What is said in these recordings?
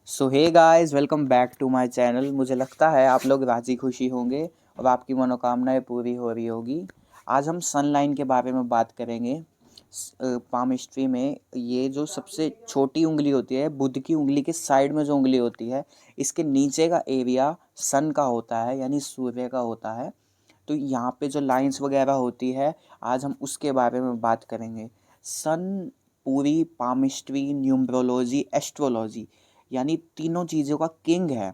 So hey guys, welcome back to my channel. मुझे लगता है आप लोग राजी खुशी होंगे और आपकी मनोकामनाएं पूरी हो रही होगी। आज हम सन लाइन के बारे में बात करेंगे। पामिस्ट्री में ये जो सबसे छोटी उंगली होती है, बुध की उंगली के साइड में जो उंगली होती है, इसके नीचे का एरिया सन का होता है, यानी सूर्य का होता है। तो यहाँ पे जो लाइंस वगैरह होती है, आज हम उसके बारे में बात करेंगे। सन पूरी पामिस्ट्री, न्यूमरोलॉजी, एस्ट्रोलॉजी यानी तीनों चीज़ों का किंग है।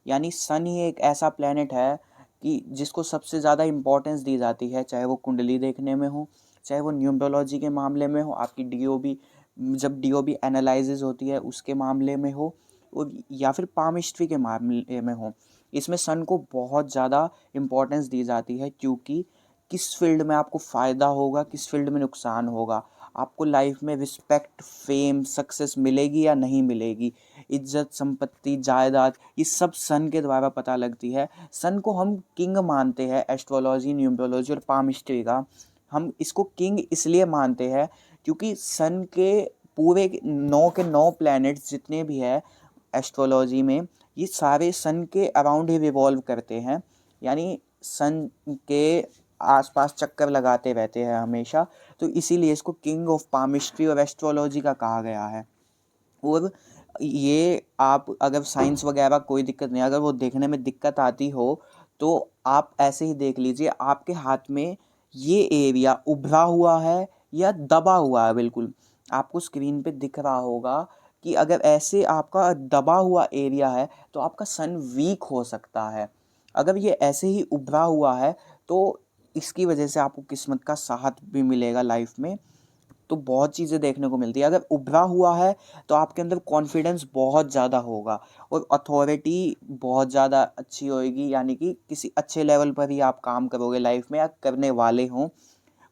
यानी सन ही एक ऐसा प्लेनेट है कि जिसको सबसे ज़्यादा इम्पोर्टेंस दी जाती है, चाहे वो कुंडली देखने में हो, चाहे वो न्यूमरोलॉजी के मामले में हो, आपकी डीओबी जब डीओबी एनालिसिस होती है उसके मामले में हो, और या फिर पामिस्ट्री के मामले में हो। इसमें सन को बहुत ज़्यादा इम्पोर्टेंस दी जाती है, क्योंकि किस फील्ड में आपको फ़ायदा होगा, किस फील्ड में नुकसान होगा, आपको लाइफ में रिस्पेक्ट, फेम, सक्सेस मिलेगी या नहीं मिलेगी, इज्जत, संपत्ति, जायदाद, ये सब सन के द्वारा पता लगती है। सन को हम किंग मानते हैं एस्ट्रोलॉजी, न्यूमरोलॉजी और पामिस्ट्री का। हम इसको किंग इसलिए मानते हैं क्योंकि सन के पूरे 9 के 9 प्लैनेट्स जितने भी है एस्ट्रोलॉजी में, ये सारे सन के अराउंड ही रिवॉल्व करते हैं। यानी सन के आसपास चक्कर लगाते रहते हैं हमेशा। तो इसीलिए इसको किंग ऑफ पामिस्ट्री और एस्ट्रोलॉजी का कहा गया है। और ये आप अगर साइंस वगैरह कोई दिक्कत नहीं, अगर वो देखने में दिक्कत आती हो तो आप ऐसे ही देख लीजिए, आपके हाथ में ये एरिया उभरा हुआ है या दबा हुआ है। बिल्कुल आपको स्क्रीन पे दिख रहा होगा कि अगर ऐसे आपका दबा हुआ एरिया है तो आपका सन वीक हो सकता है। अगर ये ऐसे ही उभरा हुआ है तो इसकी वजह से आपको किस्मत का साथ भी मिलेगा लाइफ में। तो बहुत चीज़ें देखने को मिलती है। अगर उभरा हुआ है तो आपके अंदर कॉन्फिडेंस बहुत ज़्यादा होगा और अथॉरिटी बहुत ज़्यादा अच्छी होएगी, यानी कि किसी अच्छे लेवल पर ही आप काम करोगे लाइफ में या करने वाले हों।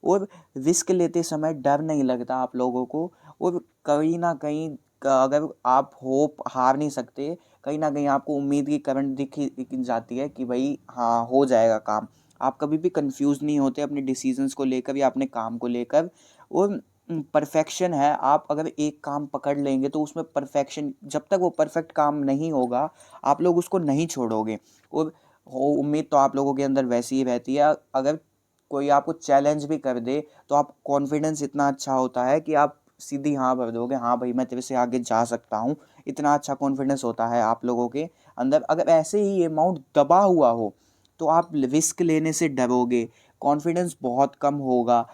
और रिस्क लेते समय डर नहीं लगता आप लोगों को। और कहीं ना कहीं अगर आप होप हार नहीं सकते, कहीं ना कहीं आपको उम्मीद की करंट दिख जाती है कि भाई हाँ, हो जाएगा काम। आप कभी भी कंफ्यूज नहीं होते अपने डिसीजंस को लेकर या अपने काम को लेकर। और परफेक्शन है, आप अगर एक काम पकड़ लेंगे तो उसमें परफेक्शन, जब तक वो परफेक्ट काम नहीं होगा आप लोग उसको नहीं छोड़ोगे। और उम्मीद तो आप लोगों के अंदर वैसी ही रहती है। अगर कोई आपको चैलेंज भी कर दे तो आप कॉन्फिडेंस इतना अच्छा होता है कि आप सीधी हाँ भर दोगे, हाँ भाई मैं तेरे से आगे जा सकता हूँ। इतना अच्छा कॉन्फिडेंस होता है आप लोगों के अंदर। अगर ऐसे ही ये अमाउंट दबा हुआ हो तो आप रिस्क लेने से डरोगे, कॉन्फिडेंस बहुत कम होगा,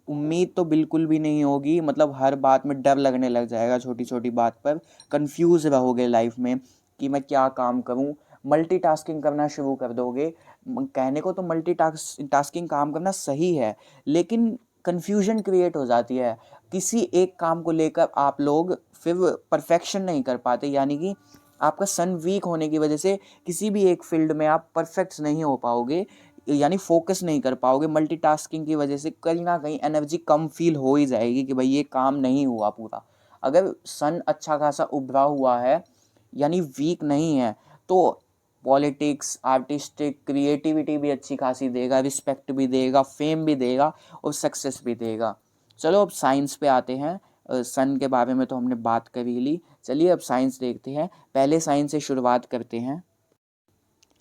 उम्मीद तो बिल्कुल भी नहीं होगी, मतलब हर बात में डर लगने लग जाएगा, छोटी छोटी बात पर कंफ्यूज रहोगे लाइफ में कि मैं क्या काम करूं। मल्टीटास्किंग करना शुरू कर दोगे। कहने को तो मल्टीटास्किंग काम करना सही है, लेकिन कंफ्यूजन क्रिएट हो जाती है। किसी एक काम को लेकर आप लोग फिर परफेक्शन नहीं कर पाते, यानी कि आपका सन वीक होने की वजह से किसी भी एक फील्ड में आप परफेक्ट नहीं हो पाओगे, यानी फोकस नहीं कर पाओगे। मल्टीटास्किंग की वजह से कहीं ना कहीं एनर्जी कम फील हो ही जाएगी कि भाई ये काम नहीं हुआ पूरा। अगर सन अच्छा खासा उभरा हुआ है, यानी वीक नहीं है, तो पॉलिटिक्स, आर्टिस्टिक, क्रिएटिविटी भी अच्छी खासी देगा, रिस्पेक्ट भी देगा, फेम भी देगा और सक्सेस भी देगा। चलो अब साइंस पे आते हैं। सन के बारे में तो हमने बात कर ही ली, चलिए अब साइंस देखते हैं। पहले साइंस से शुरुआत करते हैं।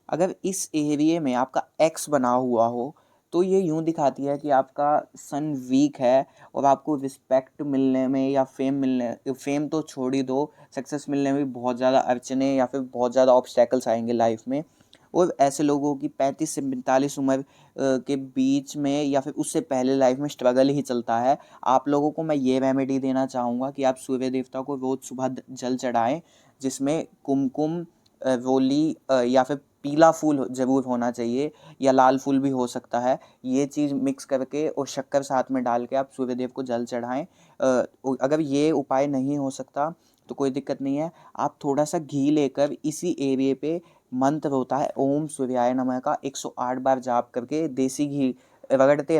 अगर इस एरिए में आपका एक्स बना हुआ हो तो ये यूँ दिखाती है कि आपका सन वीक है और आपको रिस्पेक्ट मिलने में या फेम तो छोड़ ही दो, सक्सेस मिलने में भी बहुत ज़्यादा अड़चने या फिर बहुत ज़्यादा ऑब्स्टेकल्स आएंगे लाइफ में। और ऐसे लोगों की 35 से 45 उम्र के बीच में या फिर उससे पहले लाइफ में स्ट्रगल ही चलता है। आप लोगों को मैं ये रेमेडी देना चाहूँगा कि आप सूर्य देवता को रोज़ सुबह जल चढ़ाएं, जिसमें कुमकुम, रोली या फिर पीला फूल ज़रूर होना चाहिए, या लाल फूल भी हो सकता है। ये चीज़ मिक्स करके और शक्कर साथ में डाल के आप सूर्यदेव को जल चढ़ाएं। अगर ये उपाय नहीं हो सकता तो कोई दिक्कत नहीं है, आप थोड़ा सा घी लेकर इसी एरिए पे मंत्र होता है ओम सूर्याय नमः का 108 बार जाप करके देसी घी रगड़ते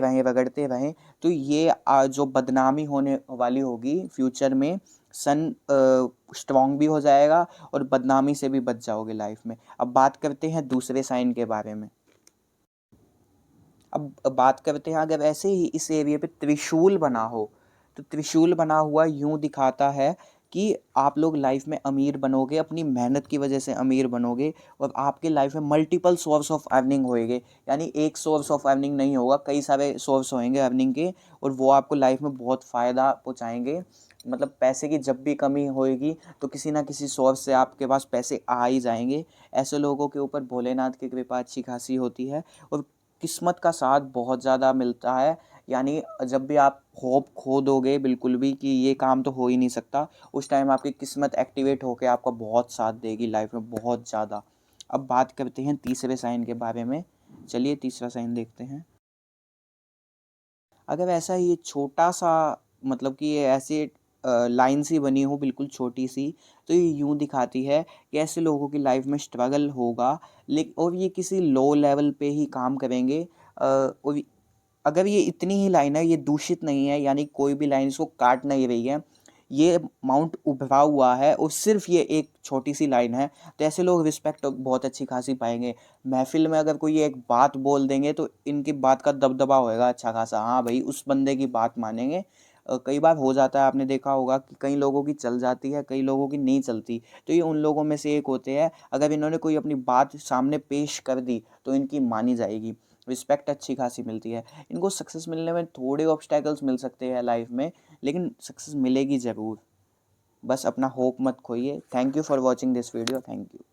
रहें। तो ये जो बदनामी होने वाली होगी फ्यूचर में, सन स्ट्रॉन्ग भी हो जाएगा और बदनामी से भी बच जाओगे लाइफ में। अब बात करते हैं दूसरे साइन के बारे में। अब बात करते हैं, अगर ऐसे ही इस एरिया पे त्रिशूल बना हो तो त्रिशूल बना हुआ यूं दिखाता है कि आप लोग लाइफ में अमीर बनोगे, अपनी मेहनत की वजह से अमीर बनोगे और आपके लाइफ में मल्टीपल सोर्स ऑफ अर्निंग होएंगे। यानी एक सोर्स ऑफ अर्निंग नहीं होगा, कई सारे सोर्स होंगे अर्निंग के, और वो आपको लाइफ में बहुत फ़ायदा पहुँचाएंगे। मतलब पैसे की जब भी कमी होएगी तो किसी ना किसी सोर्स से आपके पास पैसे आ ही जाएंगे। ऐसे लोगों के ऊपर भोलेनाथ की कृपा अच्छी खासी होती है और किस्मत का साथ बहुत ज़्यादा मिलता है। यानी जब भी आप होप खो दोगे बिल्कुल भी कि ये काम तो हो ही नहीं सकता, उस टाइम आपकी किस्मत एक्टिवेट होकर आपका बहुत साथ देगी लाइफ में, बहुत ज़्यादा। अब बात करते हैं तीसरे साइन के बारे में। चलिए तीसरा साइन देखते हैं। अगर ऐसा ये छोटा सा, मतलब कि ये ऐसे लाइन सी बनी हो बिल्कुल छोटी सी, तो ये यूँ दिखाती है कि ऐसे लोगों की लाइफ में स्ट्रगल होगा, लेकिन और ये किसी लो लेवल पे ही काम करेंगे। और अगर ये इतनी ही लाइन है, ये दूषित नहीं है, यानी कोई भी लाइन इसको काट नहीं रही है, ये माउंट उभरा हुआ है और सिर्फ ये एक छोटी सी लाइन है, तो ऐसे लोग रिस्पेक्ट बहुत अच्छी खासी पाएंगे। महफिल में अगर कोई एक बात बोल देंगे तो इनकी बात का दबदबा होएगा अच्छा खासा, हाँ भाई उस बंदे की बात मानेंगे। कई बार हो जाता है, आपने देखा होगा कि कई लोगों की चल जाती है, कई लोगों की नहीं चलती, तो ये उन लोगों में से एक होते हैं। अगर इन्होंने कोई अपनी बात सामने पेश कर दी तो इनकी मानी जाएगी, रिस्पेक्ट अच्छी खासी मिलती है। इनको सक्सेस मिलने में थोड़े ऑब्स्टैकल्स मिल सकते हैं लाइफ में, लेकिन सक्सेस मिलेगी ज़रूर। बस अपना होप मत खोइए। Thank you for watching this video. Thank you.